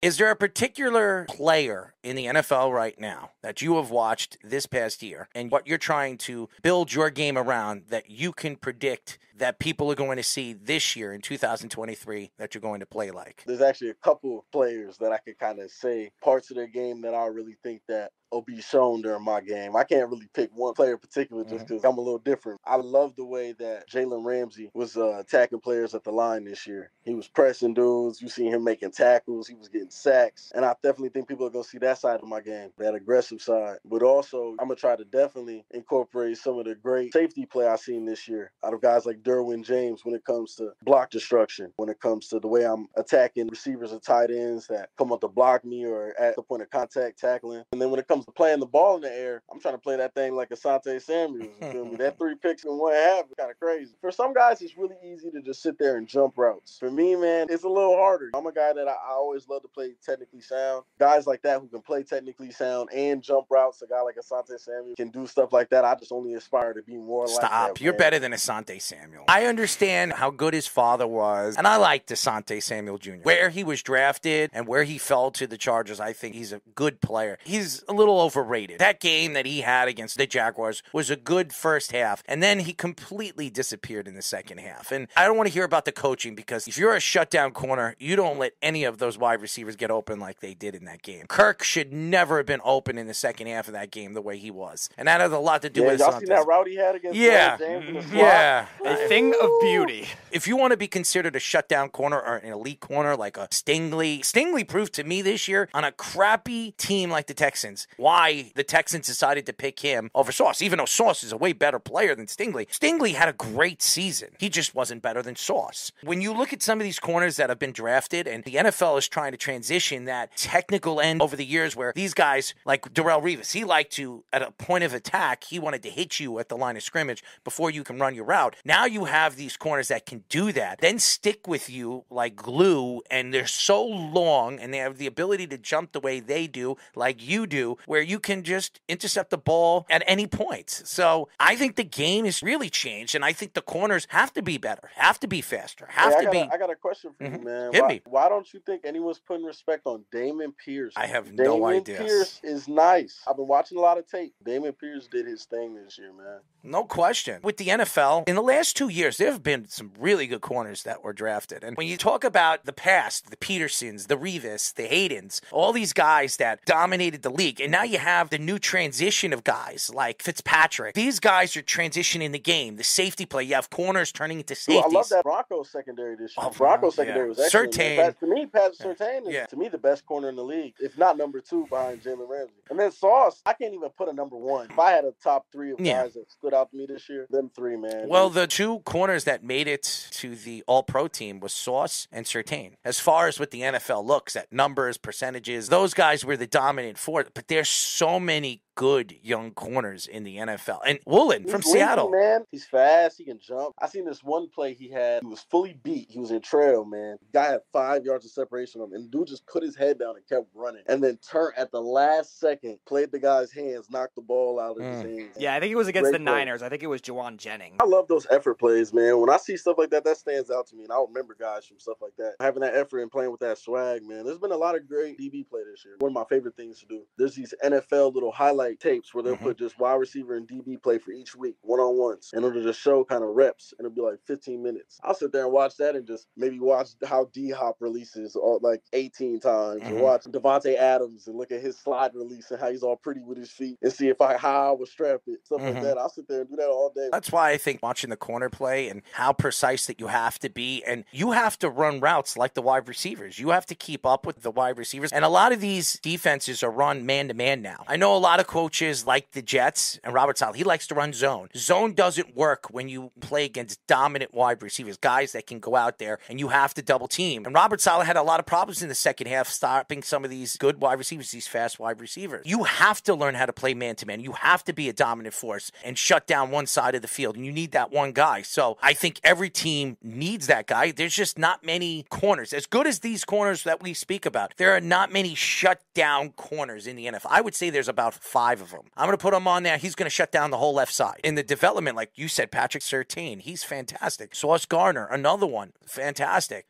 Is there a particular player in the NFL right now that you have watched this past year and what you're trying to build your game around that you can predict that people are going to see this year in 2023 that you're going to play like? There's actually a couple of players that I could kind of say parts of their game that I really think that will be shown during my game. I can't really pick one player in particular just because I'm a little different. I love the way that Jalen Ramsey was attacking players at the line this year. He was pressing dudes. You see him making tackles. He was getting sacks. And I definitely think people are going to see that side of my game, that aggressive side. But also, I'm going to try to definitely incorporate some of the great safety play I've seen this year out of guys like Derwin James when it comes to block destruction, when it comes to the way I'm attacking receivers and tight ends that come up to block me or at the point of contact tackling. And then when it comes to playing the ball in the air, I'm trying to play that thing like Asante Samuel. You feel me? That 3 picks in 1.5 is kind of crazy. For some guys, it's really easy to just sit there and jump routes. For me, man, it's a little harder. I'm a guy that I always love to play technically sound. Guys like that who can play technically sound and jump routes, a guy like Asante Samuel can do stuff like that. I just only aspire to be more like that. Stop. You're better than Asante Samuel. I understand how good his father was, and I liked Asante Samuel Jr. Where he was drafted and where he fell to the Chargers, I think he's a good player. He's a little overrated. That game that he had against the Jaguars was a good first half, and then he completely disappeared in the second half. And I don't want to hear about the coaching because if you're a shutdown corner, you don't let any of those wide receivers get open like they did in that game. Kirk should never have been open in the second half of that game the way he was. And that has a lot to do with y'all seen that route he had against James in the slot? Yeah. A thing of beauty. If you want to be considered a shutdown corner or an elite corner like a Stingley proved to me this year on a crappy team like the Texans why the Texans decided to pick him over Sauce, even though Sauce is a way better player than Stingley. Stingley had a great season. He just wasn't better than Sauce. When you look at some of these corners that have been drafted, and the NFL is trying to transition that technical end over the years where these guys, like Darrelle Revis, he liked to, at a point of attack, he wanted to hit you at the line of scrimmage before you can run your route. Now you have these corners that can do that, then stick with you like glue, and they're so long, and they have the ability to jump the way they do, like you do, where you can just intercept the ball at any point. So I think the game has really changed, and I think the corners have to be better, have to be faster, I got a question for you, man. Hit me. Why don't you think anyone's putting respect on Dameon Pierce? I have no idea. Dameon Pierce is nice. I've been watching a lot of tape. Dameon Pierce did his thing this year, man. No question. With the NFL, in the last 2 years, there have been some really good corners that were drafted. And when you talk about the past, the Petersons, the Revis, the Haydens, all these guys that dominated the league, and now you have the new transition of guys like Fitzpatrick. These guys are transitioning the game, the safety play. You have corners turning into safeties. I love that Broncos secondary this year. Broncos secondary was excellent. Surtain. To me, Pat Surtain is, to me, the best corner in the league, if not number 2 behind Jalen Ramsey. And then Sauce, I can't even put a number 1. If I had a top 3 of guys that stood out to me this year, them 3, man. Well, the 2 corners that made it to the All-Pro team was Sauce and Surtain. As far as what the NFL looks at numbers, percentages, those guys were the dominant force. But there's so many good young corners in the NFL. And Woolen from Seattle. Man. He's fast. He can jump. I seen this one play he had. He was fully beat. He was in trail, man. The guy had 5 yards of separation on him. And dude just put his head down and kept running. And then turned at the last second, played the guy's hands, knocked the ball out of his hands. Yeah, I think it was against the Niners. I think it was Juwan Jennings. I love those effort plays, man. When I see stuff like that, that stands out to me. And I remember guys from stuff like that. Having that effort and playing with that swag, man. There's been a lot of great DB play this year. One of my favorite things to do. There's these NFL little highlight tapes where they'll put just wide receiver and DB play for each week, one-on-ones, and it'll just show kind of reps, and it'll be like 15 minutes. I'll sit there and watch that and just maybe watch how D-Hop releases like 18 times, or watch Devontae Adams and look at his slide release and how he's all pretty with his feet and see how I would strap it, stuff like that. I'll sit there and do that all day. That's why I think watching the corner play and how precise that you have to be, and you have to run routes like the wide receivers. You have to keep up with the wide receivers, and a lot of these defenses are run man-to-man now. I know a lot of coaches like the Jets and Robert Saleh, he likes to run zone. Zone doesn't work when you play against dominant wide receivers, guys that can go out there and you have to double team. And Robert Saleh had a lot of problems in the second half stopping some of these good wide receivers, these fast wide receivers. You have to learn how to play man-to-man. You have to be a dominant force and shut down one side of the field, and you need that one guy. So I think every team needs that guy. There's just not many corners. As good as these corners that we speak about, there are not many shut-down corners in the NFL. I would say there's about 5 of them. I'm going to put him on there. He's going to shut down the whole left side. In the development, like you said, Patrick Surtain, he's fantastic. Sauce Gardner, another one, fantastic.